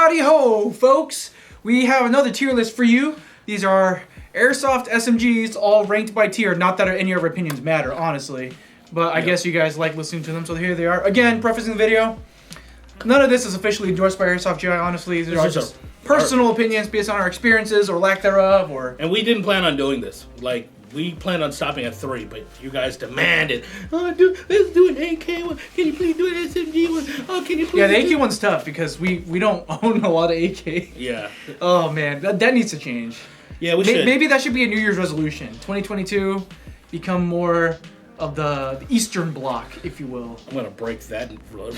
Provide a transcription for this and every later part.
Howdy ho, folks! We have another tier list for you. These are AIRSOFT SMGs, all ranked by tier. Not that any of our opinions matter, honestly. But I guess you guys like listening to them, so here they are. Again, prefacing the video, none of this is officially endorsed by AIRSOFT GI, honestly. These are just personal opinions based on our experiences or lack thereof. And we didn't plan on doing this. Like, we planned on stopping at 3, but you guys demanded, let's do an AK one. Can you please do an SMG one? Oh, can you please? Yeah, the AK one's tough because we don't own a lot of AK. Yeah. Oh man, that needs to change. Yeah, we should. Maybe that should be a New Year's resolution. 2022, become more of the Eastern Bloc, if you will. I'm gonna break that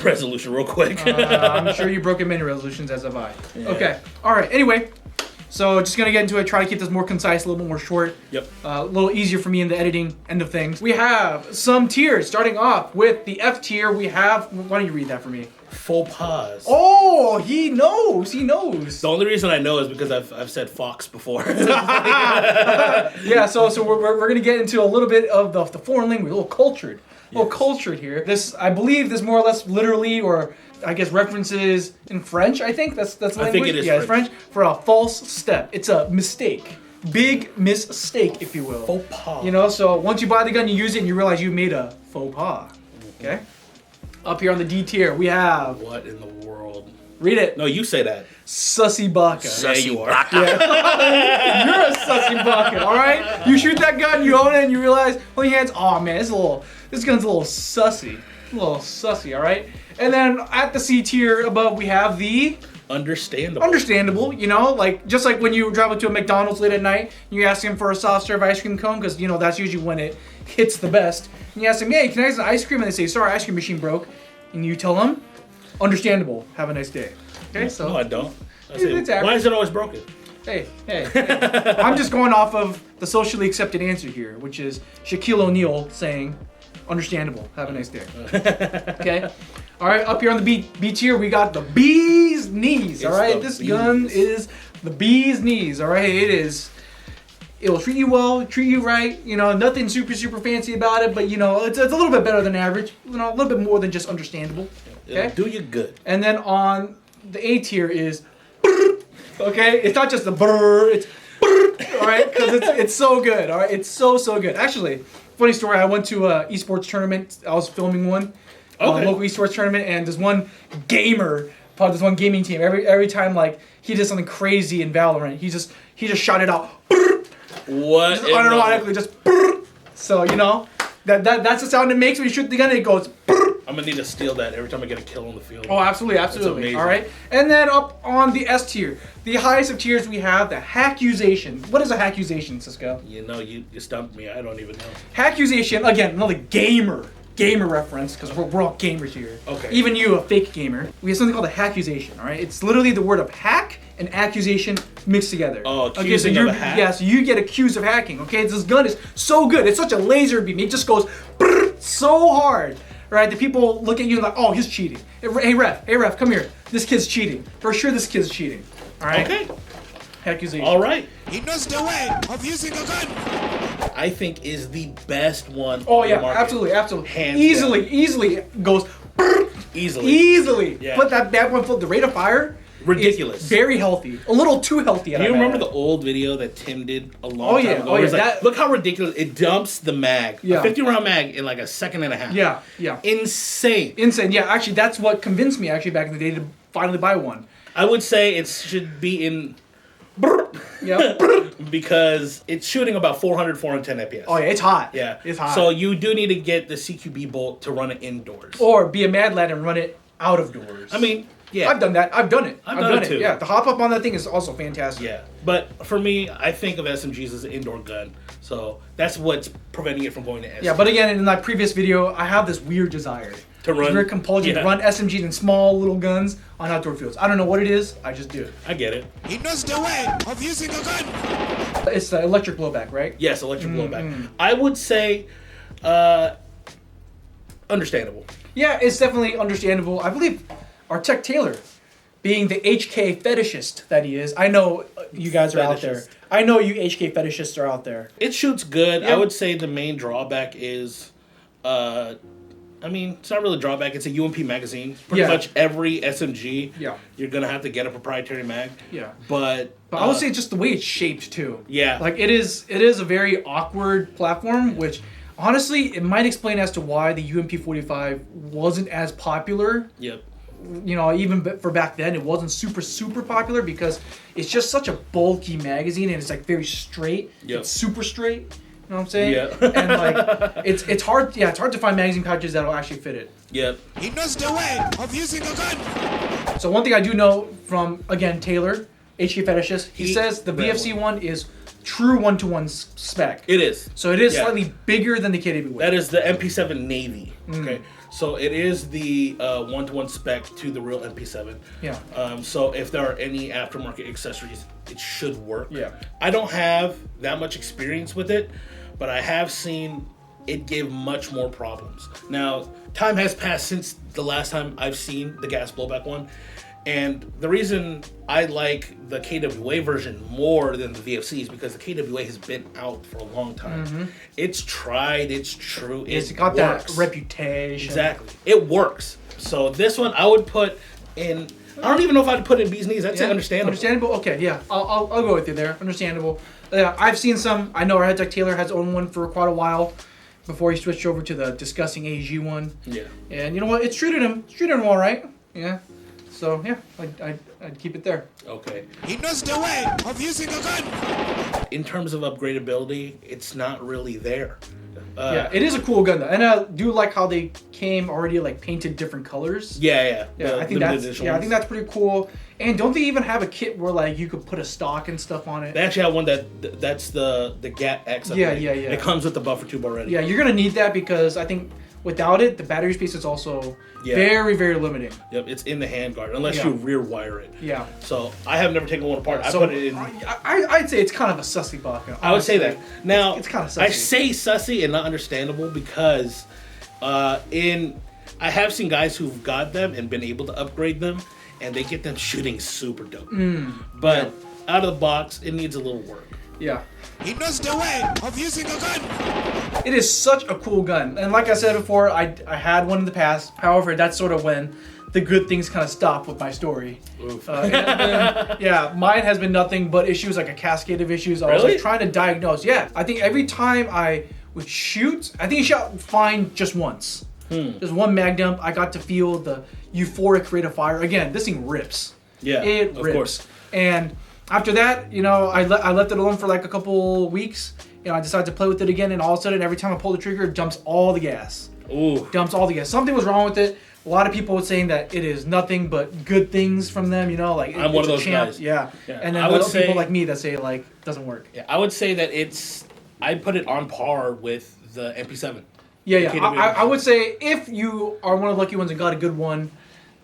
resolution real quick. I'm sure you broken many resolutions, as have I. Yeah. Okay, all right. Anyway, so just gonna get into it. Try to keep this more concise, a little bit more short. Yep. A little easier for me in the editing end of things. We have some tiers. Starting off with the F tier, we have. Why don't you read that for me? Faux pas. Oh, he knows. He knows. The only reason I know is because I've said fox before. Yeah, so we're gonna get into a little bit of the foreign language, a little cultured, here. I believe this more or less literally, or I guess references in French. I think that's the language. I think it is It's French for a false step. It's a mistake, big mistake, if you will. Faux pas. You know, so once you buy the gun, you use it, and you realize you made a faux pas. Okay. Up here on the D tier, we have. What in the world? Read it. No, you say that. Sussy baka. Yeah, you are. Yeah. You're a sussy baka, all right? You shoot that gun, you own it, and you realize, hold your hands, oh man, this gun's a little sussy. All right? And then at the C tier above, we have the... Understandable, you know, like just like when you drive up to a McDonald's late at night, you ask him for a soft serve ice cream cone because you know that's usually when it hits the best. And you ask them, hey, can I have some ice cream? And they say, sorry, ice cream machine broke. And you tell them, understandable. Have a nice day. Okay, so no, I don't. Why is it always broken? Hey. I'm just going off of the socially accepted answer here, which is Shaquille O'Neal saying, understandable. Have a nice day. Okay. All right, up here on the B tier, we got the bee's knees. All right, this gun is the bee's knees. All right, it'll treat you well, treat you right. You know, nothing super fancy about it, but you know, it's a little bit better than average. You know, a little bit more than just understandable. Okay, it'll do you good. And then on the A tier is, okay, it's not just the brr, it's all right, because it's so good. All right, it's so good. Actually, funny story. I went to a esports tournament. I was filming one. Local esports tournament, and there's one gamer, part of this one gaming team. Every time like he did something crazy in Valorant, he just shot it out. What? Just automatically, just. So you know, that's the sound it makes when you shoot the gun. And it goes. I'm gonna need to steal that every time I get a kill on the field. Oh, absolutely. All right, and then up on the S tier, the highest of tiers, we have the hackuzation. What is a hackuzation, Cisco? You know, you stumped me. I don't even know. Hackuzation, again, another gamer reference, because we're all gamers here. Okay. Even you, a fake gamer. We have something called a hackuzation, all right? It's literally the word of hack and accusation mixed together. Oh, accusing of a hack? Yeah, so you get accused of hacking, okay? This gun is so good. It's such a laser beam. It just goes so hard, right? The people look at you like, oh, he's cheating. Hey, ref, come here. This kid's cheating. For sure this kid's cheating, all right? Okay. Hackuzation. All right. He knows the way of using a gun. I think is the best one. Oh yeah, absolutely. Hands easily goes. Easily. Yeah. But that bad one, the rate of fire. Ridiculous. Very healthy. A little too healthy. Do you remember the old video that Tim did a long time ago? Oh yeah. Like, look how ridiculous it dumps the mag. Yeah. A 50-round mag in like a second and a half. Yeah. Insane. Yeah. Actually, that's what convinced me back in the day to finally buy one. I would say it should be in. Yeah. Because it's shooting about 410 FPS. Oh yeah, it's hot. Yeah, it's hot. So you do need to get the CQB bolt to run it indoors, or be a mad lad and run it out of doors. I mean, yeah, I've done that. I've done it. I've done it too. Yeah, the hop up on that thing is also fantastic. Yeah, but for me, I think of SMGs as an indoor gun, so that's what's preventing it from going to SMG. Yeah, but again, in my previous video, I have this weird desire. To run? Weird compulsion to run SMGs and small little guns on outdoor fields. I don't know what it is, I just do. I get it. He knows the way of using a gun. It's the electric blowback, right? Yes, electric blowback. I would say understandable. Yeah, it's definitely understandable. I believe our Tech Taylor, being the HK fetishist that he is, I know you guys are out there. I know you HK fetishists are out there. It shoots good. Yep. I would say the main drawback is I mean, it's not really a drawback. It's a UMP magazine. Pretty Yeah. much every SMG, Yeah. you're gonna have to get a proprietary mag. Yeah. But I would say just the way it's shaped too. Yeah. Like it is a very awkward platform, which honestly it might explain as to why the UMP45 wasn't as popular. Yep. You know, even for back then, it wasn't super popular because it's just such a bulky magazine and it's like very straight. Yep. It's super straight. You know what I'm saying? Yeah. And like it's hard. Yeah, it's hard to find magazine pouches that'll actually fit it. Yep. He knows the way of using a gun. So one thing I do know from again Taylor, HK Fetishist, he says the ran VFC one is true 1-to-1 spec. It is. So it is Yeah. slightly bigger than the KW. That is the MP7 Navy. Okay. So it is the 1-to-1 spec to the real MP7. Yeah. So if there are any aftermarket accessories, it should work. Yeah. I don't have that much experience with it, but I have seen it give much more problems. Now, time has passed since the last time I've seen the gas blowback one. And the reason I like the KWA version more than the VFC is because the KWA has been out for a long time. It's tried, it's true, It's it got works. that reputation. Exactly. It works. So this one I would put in, I don't even know if I'd put in Bee's Knees. That's understandable. Understandable? Okay, yeah. I'll go with you there. Understandable. Yeah, I've seen some. I know our head tech Taylor has owned one for quite a while before he switched over to the disgusting AG one. Yeah. And you know what? It's treated him all right. Yeah. So, yeah, I'd keep it there. Okay. He knows the way of using a gun. In terms of upgradability, it's not really there. Yeah, it is a cool gun though, and I do like how they came already like painted different colors. Yeah. Yeah, I think that's pretty cool. And don't they even have a kit where like you could put a stock and stuff on it? They actually have one that's the GAT X. Yeah. It comes with the buffer tube already. Yeah, you're gonna need that because I think without it, the battery space is also Yeah. very, very limiting. Yep, it's in the handguard unless Yeah. you rear wire it. Yeah. So I have never taken one apart. I So put it in. I'd say it's kind of a sussy bucket. I would say that. Now, it's kind of sussy. I say sussy and not understandable because I have seen guys who've got them and been able to upgrade them, and they get them shooting super dope. But out of the box, it needs a little work. Yeah. He knows the way of using a gun. It is such a cool gun, and like I said before, I had one in the past. However, that's sort of when the good things kind of stop with my story. Oof. Yeah, mine has been nothing but issues, like a cascade of issues. I was Really? like trying to diagnose. Yeah, I think every time I would shoot, I think I shot fine just once. Just one mag dump. I got to feel the euphoric rate of fire. Again, this thing rips. Yeah, It of rips. course. And after that, you know, I left it alone for like a couple weeks. You know, I decided to play with it again, and all of a sudden, every time I pull the trigger, it dumps all the gas. Ooh. Dumps all the gas. Something was wrong with it. A lot of people were saying that it is nothing but good things from them. You know, like I'm one of it's a those champ. guys. Yeah. Yeah. And then I would other people say- like me that say like doesn't work. Yeah, I would say that I put it on par with the MP7. Yeah. KW. I would say if you are one of the lucky ones and got a good one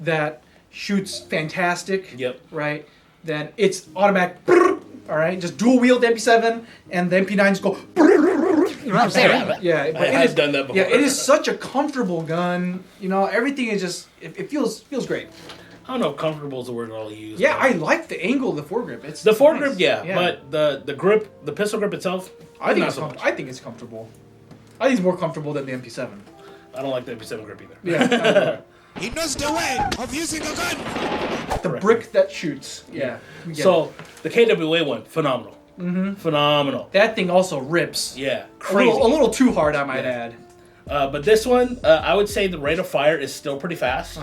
that shoots fantastic. Yep. Right. Then it's automatic. All right, just dual wield the MP7 and the MP9s go. You know what I'm saying? Yeah, but I've done that before. Yeah, it is such a comfortable gun. You know, everything is just it feels great. I don't know if comfortable is the word I'll use. Yeah, but I like the angle of the foregrip. It's the nice. foregrip, yeah, but the grip, the pistol grip itself, I think not it's so much. I think it's comfortable. I think it's more comfortable than the MP7. I don't like the MP7 grip either. Yeah, He knows the way of using a gun. the Correct. brick that shoots. Yeah. we get it. So the KWA one, phenomenal. Phenomenal. that thing also rips. Yeah, A crazy. little too hard, I might add. But this one, I would say the rate of fire is still pretty fast.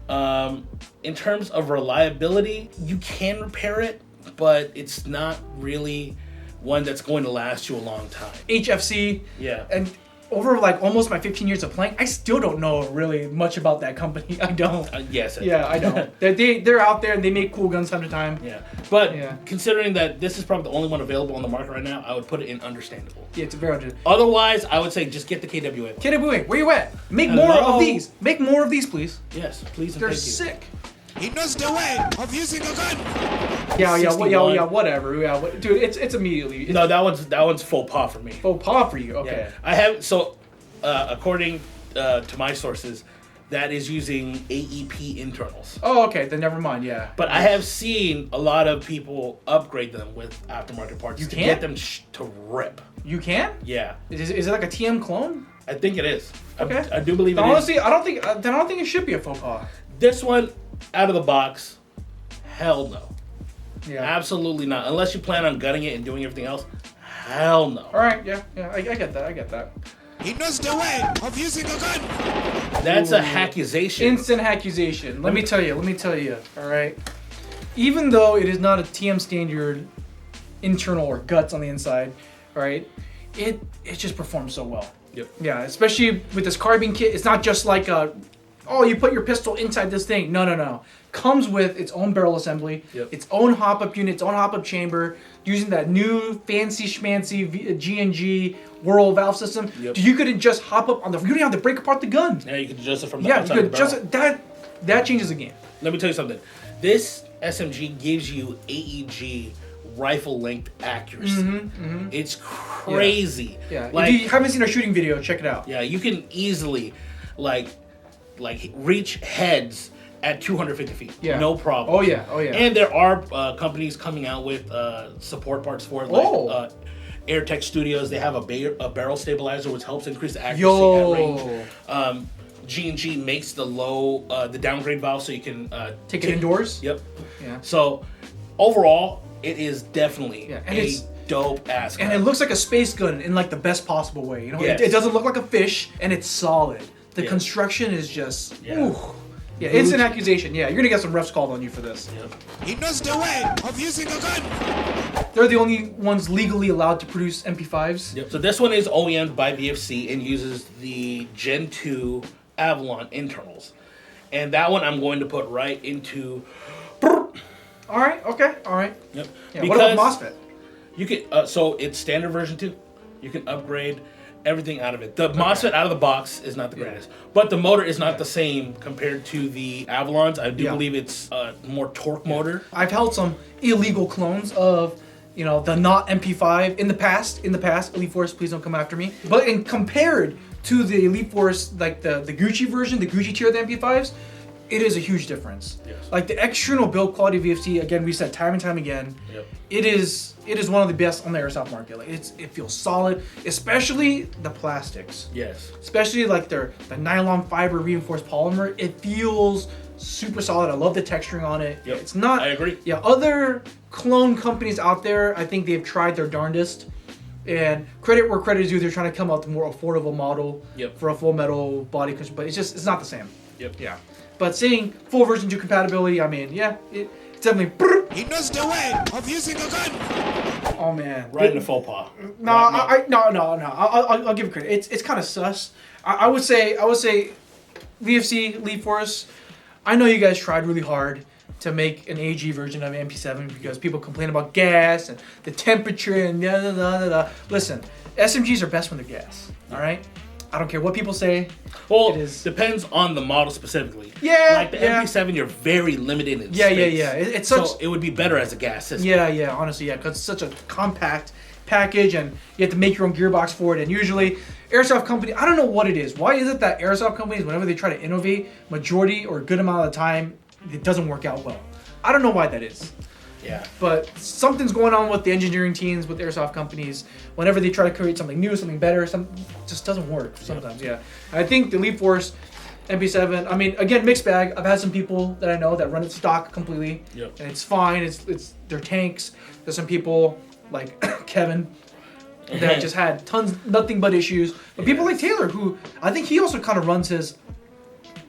In terms of reliability, you can repair it, but it's not really one that's going to last you a long time. HFC. Yeah. And over like almost my 15 years of playing, I still don't know really much about that company. I don't. Yes. Yeah, I don't. They're out there and they make cool guns time to time. Yeah. But Yeah. considering that this is probably the only one available on the market right now, I would put it in understandable. Yeah, it's very understandable. Otherwise, I would say just get the KWA. KWA, where you at? Make more Hello? of these. Make more of these, please. Yes, please and They're thank you. sick. He knows the way of using a gun. Yeah, 61. whatever. Yeah, dude, it's immediately. It's No, that one's faux pas for me. faux pas for you. Okay. Yeah. I have according to my sources, that is using AEP internals. Oh, okay. Then never mind. Yeah. But I have seen a lot of people upgrade them with aftermarket parts You to can? get them to rip. You can? Yeah. Is it like a TM clone? I think it is. Okay. I do believe it is. Honestly, I don't think it should be a faux pas. This one, out of the box, hell no. Yeah. Absolutely not. Unless you plan on gutting it and doing everything else, hell no. All right. Yeah. I get that. He knows the way of using a gun. That's a hackuzation. Instant hackuzation. Let me tell you. All right. Even though it is not a TM standard internal or guts on the inside, all right, it just performs so well. Yep. Yeah, especially with this carbine kit. It's not just like you put your pistol inside this thing. No. Comes with its own barrel assembly, its own hop-up unit, its own hop-up chamber, using that new fancy schmancy G&G Whirl valve system. Yep. You could just hop up on the. You don't have to break apart the gun. Yeah, you can adjust it from the Yeah, outside you of could the barrel. just that changes the game. Let me tell you something. This SMG gives you AEG rifle length accuracy. It's crazy. Yeah. Like, if you haven't seen our shooting video, check it out. yeah, you can easily like reach heads at 250 feet. Yeah. No problem. Oh yeah. And there are companies coming out with support parts for it, like AirTech Studios. They have a barrel stabilizer, which helps increase the accuracy at range. G&G makes the downgrade valve, so you can Take it indoors. Yep. Yeah. So overall, it is definitely and a it's dope ass gun. And it looks like a space gun in like the best possible way. You know, Yes. it doesn't look like a fish, and it's solid. The Yeah. construction is just. Yeah. Ooh. Yeah, instant accusation. Yeah, you're gonna get some refs called on you for this. Yep. He knows the way of using a gun. They're the only ones legally allowed to produce MP5s. Yep. So this one is OEM'd by VFC and uses the Gen 2 Avalon internals. And that one I'm going to put right into... All right. Okay. All right. Yep. Yeah, what about MOSFET? You can, so it's standard version 2. You can upgrade everything out of it. The MOSFET out of the box is not the greatest, but the motor is not the same compared to the Avalons. I do believe it's a more torque motor. I've held some illegal clones of, the not MP5 in the past. Elite Force, please don't come after me. But compared to the Elite Force, like the Gucci version, the Gucci tier of the MP5s, it is a huge difference. Yes. Like the external build quality of VFC, again, we said time and time again, it is one of the best on the airsoft market. Like it feels solid, especially the plastics. Yes. Especially like the nylon fiber reinforced polymer. It feels super solid. I love the texturing on it. Yep. It's not. I agree. Yeah, other clone companies out there, I think they've tried their darndest. And credit where credit is due, they're trying to come out with a more affordable model for a full metal body cushion, but it's not the same. Yep. Yeah. But seeing full version 2 compatibility, I mean, it's definitely. He knows the way of using a gun. Oh man. Right in the faux pas. No, I'll give it credit. It's kind of sus. I would say VFC Elite Force. I know you guys tried really hard to make an AG version of MP7 because people complain about gas and the temperature and da. Listen, SMGs are best when they're gas. All right. I don't care what people say. Well, it is. Depends on the model specifically. Yeah, like the MP7, you're very limited in Yeah. space. It's such. So it would be better as a gas system. Yeah. Honestly, because it's such a compact package, and you have to make your own gearbox for it. And usually, airsoft company, I don't know what it is. Why is it that airsoft companies, whenever they try to innovate, majority or a good amount of the time, it doesn't work out well? I don't know why that is. Yeah. But something's going on with the engineering teams, with airsoft companies. Whenever they try to create something new, something better, just doesn't work sometimes. Yeah. I think the Elite Force MP7. I mean, again, mixed bag. I've had some people that I know that run it stock completely, and it's fine. It's their tanks. There's some people like Kevin that just had nothing but issues. But people like Taylor, who I think he also kind of runs his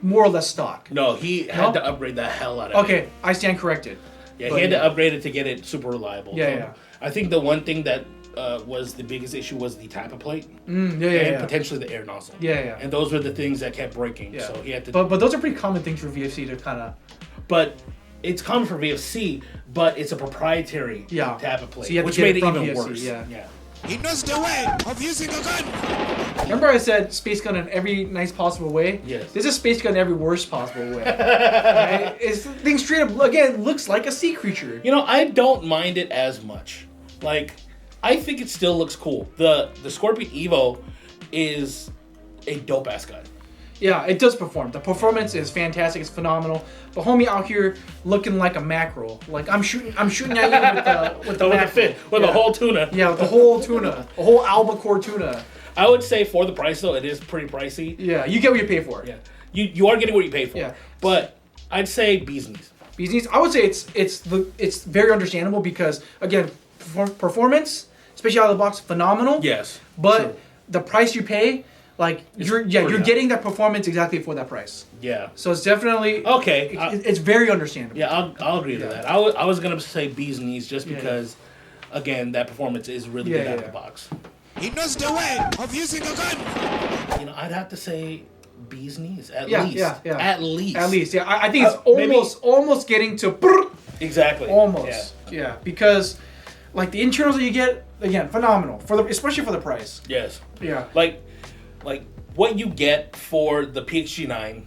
more or less stock. No, he had to upgrade the hell out of it. Okay, I stand corrected. Yeah, he had to upgrade it to get it super reliable. Yeah. I think the one thing that was the biggest issue was the tapper plate. And potentially the air nozzle. Yeah. And those were the things that kept breaking. Yeah. So he had to. But those are pretty common things for VFC to kind of. But it's common for VFC, but it's a proprietary tapper plate, so you have which to get made it from even VFC, worse. Yeah. He knows the way of using a gun. Remember I said space gun in every nice possible way? Yes. This is space gun in every worst possible way. Right? It's thing straight up, again, looks like a sea creature. You know, I don't mind it as much. Like, I think it still looks cool. The Scorpion Evo is a dope ass gun. Yeah, it does perform. The performance is fantastic. It's phenomenal. But homie out here looking like a mackerel. Like I'm shooting at you with the mackerel. The whole tuna. Yeah, with the whole tuna, a whole albacore tuna. I would say for the price though, it is pretty pricey. Yeah, you get what you pay for. Yeah, you are getting what you pay for. Yeah. But I'd say bee's knees. Bees Knees, I would say it's very understandable because again, performance, especially out of the box, phenomenal. Yes. But true. the price you pay, like you're high. getting that performance exactly for that price. Yeah. So it's definitely Okay. It's very understandable. Yeah, I'll agree to that. I was gonna say bee's knees just because, again, that performance is really good out of the box. He knows the way of using a gun. You know, I'd have to say bee's knees at Yeah, least. yeah, yeah. At least. At least, yeah. I think it's maybe- almost getting to Exactly. almost. Yeah, because like the internals that you get, again, phenomenal especially for the price. Yes. Yeah. Like what you get for the PXG9,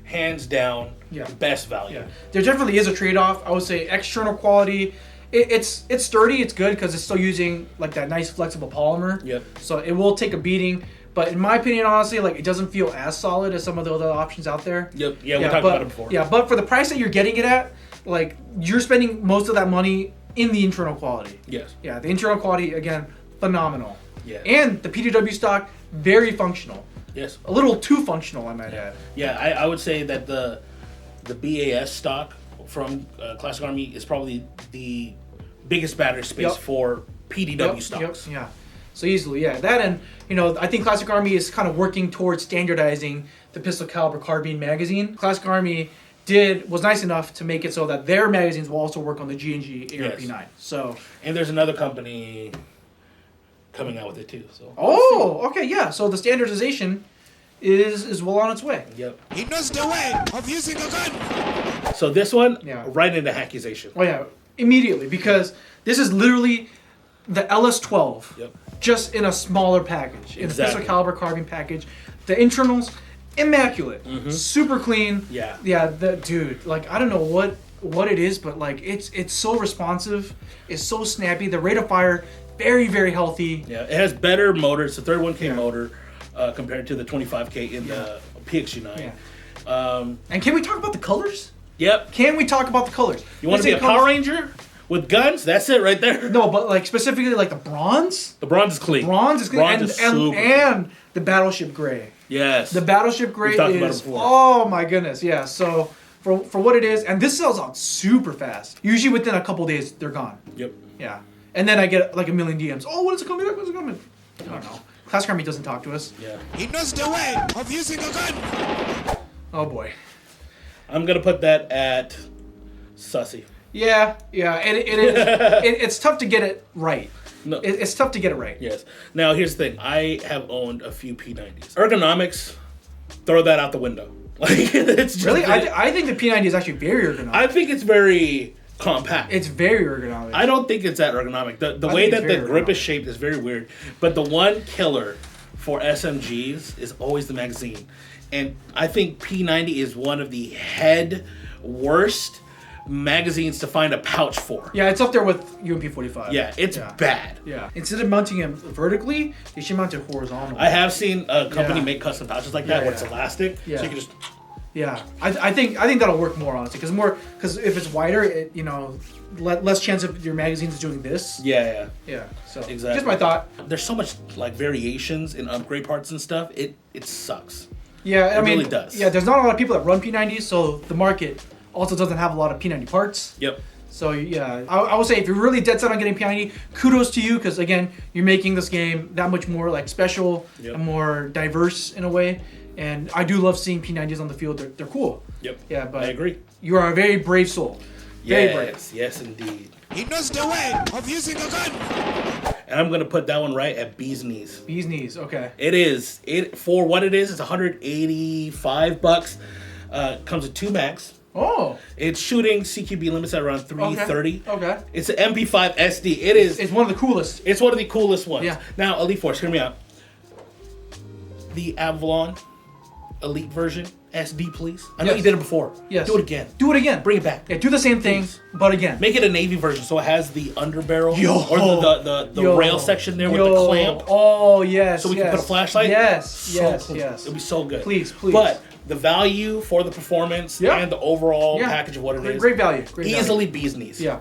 hands down, best value. Yeah. There definitely is a trade-off. I would say external quality. It's sturdy. It's good because it's still using like that nice flexible polymer. Yep. So it will take a beating. But in my opinion, honestly, like it doesn't feel as solid as some of the other options out there. Yep. Yeah, we talked about it before. Yeah, but for the price that you're getting it at, like you're spending most of that money in the internal quality. Yes. Yeah, the internal quality again, phenomenal. Yeah. And the PDW stock, very functional. Yes. A little too functional, I might add. Yeah, I would say that the BAS stock from Classic Army is probably the biggest battery space for PDW stocks. Yep, yeah. So easily, yeah. That and, I think Classic Army is kind of working towards standardizing the pistol caliber carbine magazine. Classic Army was nice enough to make it so that their magazines will also work on the G&G ARP9. So. And there's another company coming out with it too. So. Oh, okay, yeah. So the standardization is well on its way. Yep. He knows the way of using a gun. So this one, Yeah. right into accusation. Oh yeah, immediately, because this is literally the LS12, just in a smaller package, in a pistol caliber carbine package. The internals, immaculate, super clean. Yeah. Yeah, dude, like I don't know what it is, but like it's so responsive, it's so snappy. The rate of fire, very very healthy. Yeah, it has better motor. It's a 31K motor compared to the 25K in the PXG9. Yeah. And can we talk about the colors? Yep. Can we talk about the colors? You want to be a Power Ranger with guns? That's it right there. No, but like specifically like the bronze. The bronze is clean. Bronze is clean. Bronze is super and the battleship gray. Yes. The battleship gray talked about it is. before. Oh my goodness, yeah. So for what it is, and this sells out super fast. Usually within a couple days they're gone. Yep. Yeah. And then I get like a million DMs. Oh, when is it coming back? When's it coming? I don't know. Classic Army doesn't talk to us. Yeah. He knows the way of using a gun. Oh boy. I'm gonna put that at sussy. Yeah, and it is. It's tough to get it right. No. It's tough to get it right. Yes. Now here's the thing. I have owned a few P90s. Ergonomics, throw that out the window. Like it's just Really, I think the P90 is actually very ergonomic. I think it's very compact. It's very ergonomic. I don't think it's that ergonomic. The way that the grip is shaped is very weird. But the one killer for SMGs is always the magazine. And I think P90 is one of the worst magazines to find a pouch for. Yeah, it's up there with UMP45. Yeah, it's bad. Yeah. Instead of mounting them vertically, they should mount it horizontally. I have seen a company make custom pouches like that where it's elastic, so you can just. Yeah, I think that'll work more honestly, because if it's wider, it less chance of your magazines doing this. Yeah. So Exactly. just my thought. There's so much like variations in upgrade parts and stuff. It sucks. Yeah, I mean, really does. Yeah, there's not a lot of people that run P90s, so the market also doesn't have a lot of P90 parts. Yep. So yeah, I would say if you're really dead set on getting P90, kudos to you, because again, you're making this game that much more like special and more diverse in a way. And I do love seeing P90s on the field. They're cool. Yep. Yeah, but I agree. You are a very brave soul. Very brave. Yes, indeed. He knows the way of using a gun. And I'm gonna put that one right at Bee's Knees. Bee's Knees, okay. It is. For what it is, it's $185. Comes with 2 mags. Oh. It's shooting CQB limits at around 330. Okay. It's an MP5 SD. It is. It's one of the coolest. It's one of the coolest ones. Yeah. Now, Elite Force, hear me out. The Avalon Elite version, SD, please. I know you did it before. Yes. Do it again. Do it again. Bring it back. Yeah, do the same thing, Please. but again. Make it a Navy version so it has the underbarrel or the Yo. rail section there with the clamp. Oh, yes. So we can put a flashlight? Yes, So yes, cool. yes. It'll be so good. Please. But the value for the performance and the overall Yeah. package of what it is. Great value. Easily Bee's Knees. Yeah.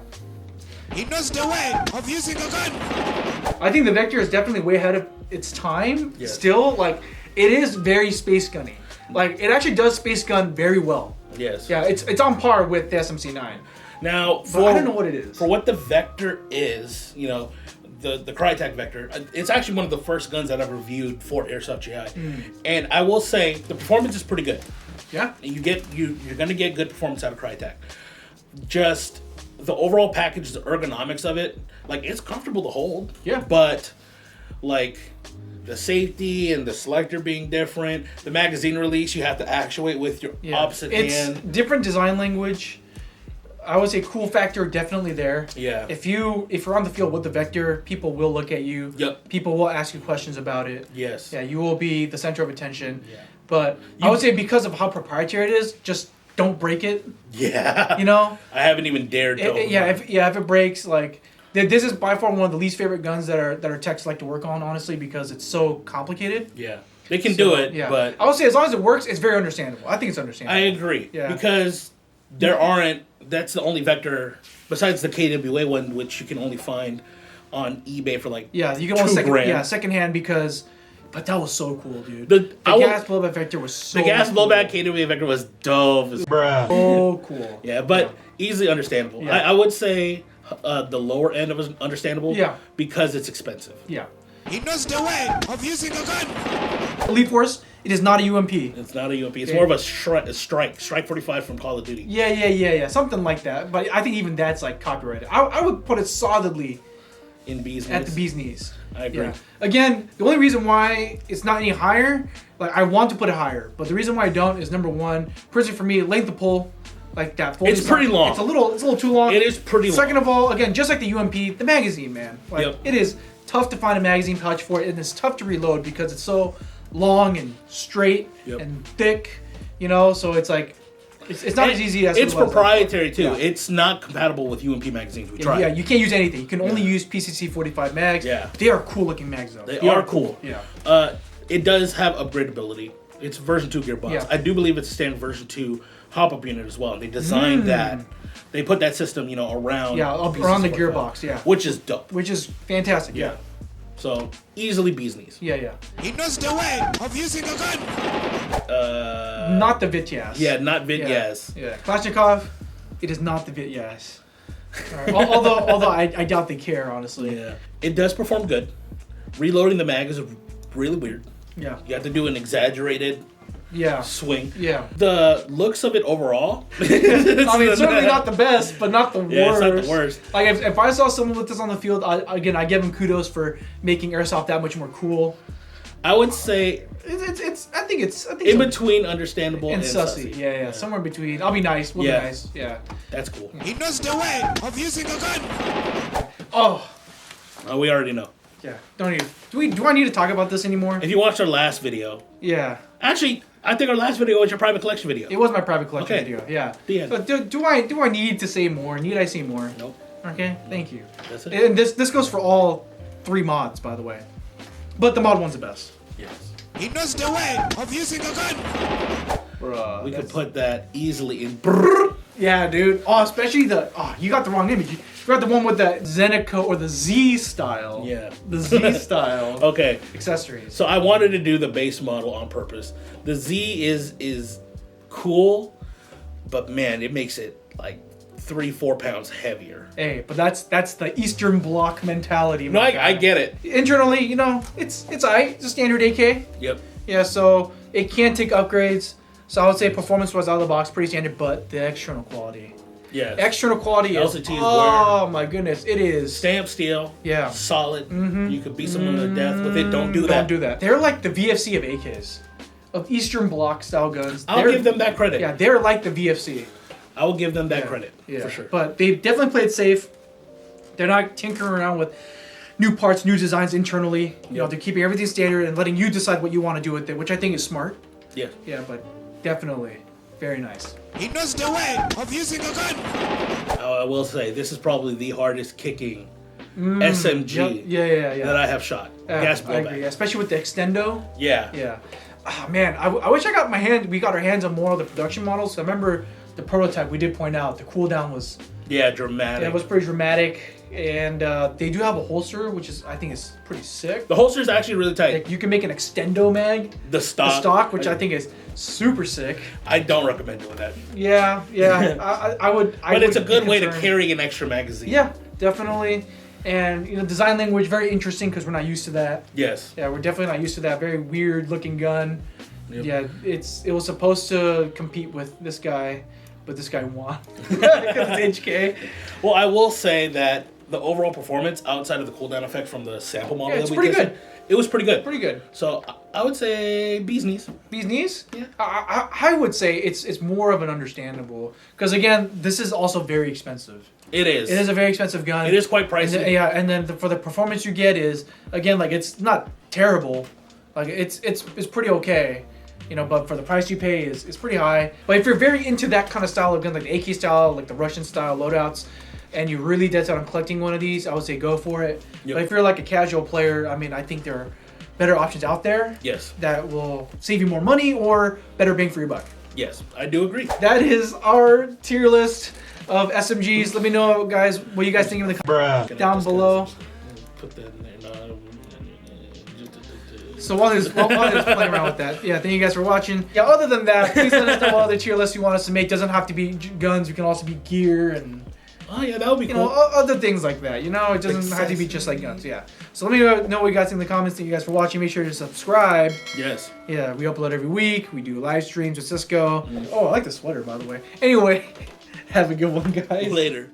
He knows the way of using a gun. I think the Vector is definitely way ahead of its time, Yes. still, like, it is very space gunny. Like, it actually does space gun very well. Yes. Yeah, it's on par with the SMC9. Now, But I don't know what it is. For what the Vector is, you know, the Crytek Vector, it's actually one of the first guns that I've reviewed for AIRSOFT GI. And I will say, the performance is pretty good. Yeah. You're going to get good performance out of Crytek. Just the overall package, the ergonomics of it, like, it's comfortable to hold. Yeah. But, like, the safety and the selector being different, the magazine release, you have to actuate with your opposite it's hand. different design language. I would say cool factor definitely there. Yeah. If you're on the field with the Vector, people will look at you. Yep. People will ask you questions about it. Yes. Yeah, you will be the center of attention. Yeah. But I would say because of how proprietary it is, just don't break it. Yeah. You know? I haven't even dared to. If it breaks, like, this is by far one of the least favorite guns that our techs like to work on, honestly, because it's so complicated. Yeah. They can do it, Yeah. but I would say as long as it works, it's very understandable. I think it's understandable. I agree. Yeah. Because that's the only Vector, besides the KWA one, which you can only find on eBay for like Yeah, you can only $2,000. secondhand because, but that was so cool, dude. The gas blowback Vector was so The gas cool. blowback KWA Vector was dope. So cool. Yeah, but easily understandable. Yeah. I would say the lower end of it is understandable. Yeah. Because it's expensive. Yeah. He knows the way of using a gun. Elite Force, it is not a UMP. It's not a UMP. It's more of a strike 45 from Call of Duty. Yeah, something like that. But I think even that's like copyrighted. I would put it solidly In Bee's at knees. the bee's knees. I agree. Yeah. Again, the only reason why it's not any higher, like I want to put it higher, but the reason why I don't is number one, personally for me, length of pull, like that. It's pretty long. It's a little too long. It is pretty long. Second of all, again, just like the UMP, the magazine, man. Like Yep. it is tough to find a magazine pouch for it, and it's tough to reload because it's so long and straight Yep. and thick, you know. So it's like it's not as easy as it's it was. proprietary too. Yeah. It's not compatible with UMP magazines. We tried. Yeah, you can't use anything. You can only use PCC 45 mags. Yeah. They are cool looking mags though. They are cool. Yeah. It does have upgradability. It's version 2 gearbox. Yeah. I do believe it's a standard version 2 hop-up unit as well. They designed that. They put that system, around. Yeah, around the gearbox. Yeah. Which is dope. Which is fantastic. Yeah. So easily bee's knees. Yeah. He knows the way of using a gun. Not the Vityaz. Yeah, not Vityaz. Yeah. Kalashnikov, it is not the Vityaz. Right. Although I doubt they care, honestly. Yeah. It does perform good. Reloading the mag is really weird. Yeah. You have to do an exaggerated swing. Yeah. The looks of it overall. I mean, it's certainly not the best, but not the worst. Yeah, it's not the worst. Like if I saw someone with this on the field, I give him kudos for making airsoft that much more cool. I would say I think in between understandable and and sussy. Yeah, somewhere in between. I'll be nice. We'll be nice. Yeah. That's cool. He knows the way of using a gun. Oh. We already know. Yeah. Don't need. Do I need to talk about this anymore? If you watched our last video, Yeah. actually, I think our last video was your private collection video. It was my private collection Okay. video. Yeah. The end. But do I need to say more? Need I say more? Nope. Okay. Thank you. That's it. And this goes for all 3 mods, by the way. But the mod one's the best. Yes. He knows the way of using a gun. Bruh. We could put that easily in. Yeah, dude. Oh, especially you got the wrong image. You got the one with the Zenico or the Z style. Yeah. The Z style Okay. accessories. So I wanted to do the base model on purpose. The Z is cool, but man, it makes it like 3-4 pounds heavier. Hey, but that's the Eastern Bloc mentality. No, my guy. I get it. Internally, it's alright. It's a standard AK. Yep. Yeah, so it can take upgrades. So I would say performance-wise out of the box, pretty standard, but the external quality. Yeah. External quality is, LCT is oh my goodness, it is. Stamp steel. Yeah. Solid. You could beat someone to death with it. Don't do that. Don't do that. They're like the VFC of AKs. Of Eastern Bloc style guns. I'll give them that credit. Yeah, they're like the VFC. I will give them that credit. Yeah. For sure. But they've definitely played safe. They're not tinkering around with new parts, new designs internally. You know, they're keeping everything standard and letting you decide what you want to do with it, which I think is smart. Yeah. Yeah, but definitely very nice. He knows the way of using a gun. I will say, this is probably the hardest kicking SMG Yeah. that I have shot. Gas I agree, blowback. especially with the extendo. Yeah. Yeah. Oh, man, I wish we got our hands on more of the production models. I remember the prototype we did point out, the cooldown was Yeah, dramatic. it was pretty dramatic. and they do have a holster, which is I think is pretty sick. The holster is actually really tight. Like, you can make an extendo mag. The stock, which I think is super sick. I don't recommend doing that. Yeah, I would. But it's a good way to concerned. carry an extra magazine. Yeah, definitely. And design language very interesting because we're not used to that. Yes. Yeah, we're definitely not used to that. Very weird looking gun. Yep. Yeah, it was supposed to compete with this guy, but this guy won because it's HK. Well, I will say that the overall performance outside of the cooldown effect from the sample model, Yeah, it's that we pretty tested, good. It was pretty good. Pretty good. So I would say bee's knees. Bee's knees? Yeah. I would say it's more of an understandable because again, this is also very expensive. It is. It is a very expensive gun. It is quite pricey. And yeah, and then for the performance you get is again like it's not terrible, like it's pretty okay, but for the price you pay is pretty high. But if you're very into that kind of style of gun, like the AK style, like the Russian style loadouts, and you're really dead set on collecting one of these, I would say go for it. Yep. But if you're like a casual player, I mean, I think there are better options out there. Yes. That will save you more money or better bang for your buck. Yes, I do agree. That is our tier list of SMGs. Let me know, guys, what you guys think in the comments down below. Put that in there. So while there's playing around with that, yeah, thank you guys for watching. Yeah, other than that, please let us know what other tier lists you want us to make. Doesn't have to be guns. You can also be gear and Oh yeah, that would be cool. other things like that. It doesn't have to be just like guns. Yeah. So let me know what you guys think in the comments. Thank you guys for watching. Make sure to subscribe. Yes. Yeah, we upload every week. We do live streams with Cisco. Oh, I like the sweater, by the way. Anyway, have a good one, guys. Later.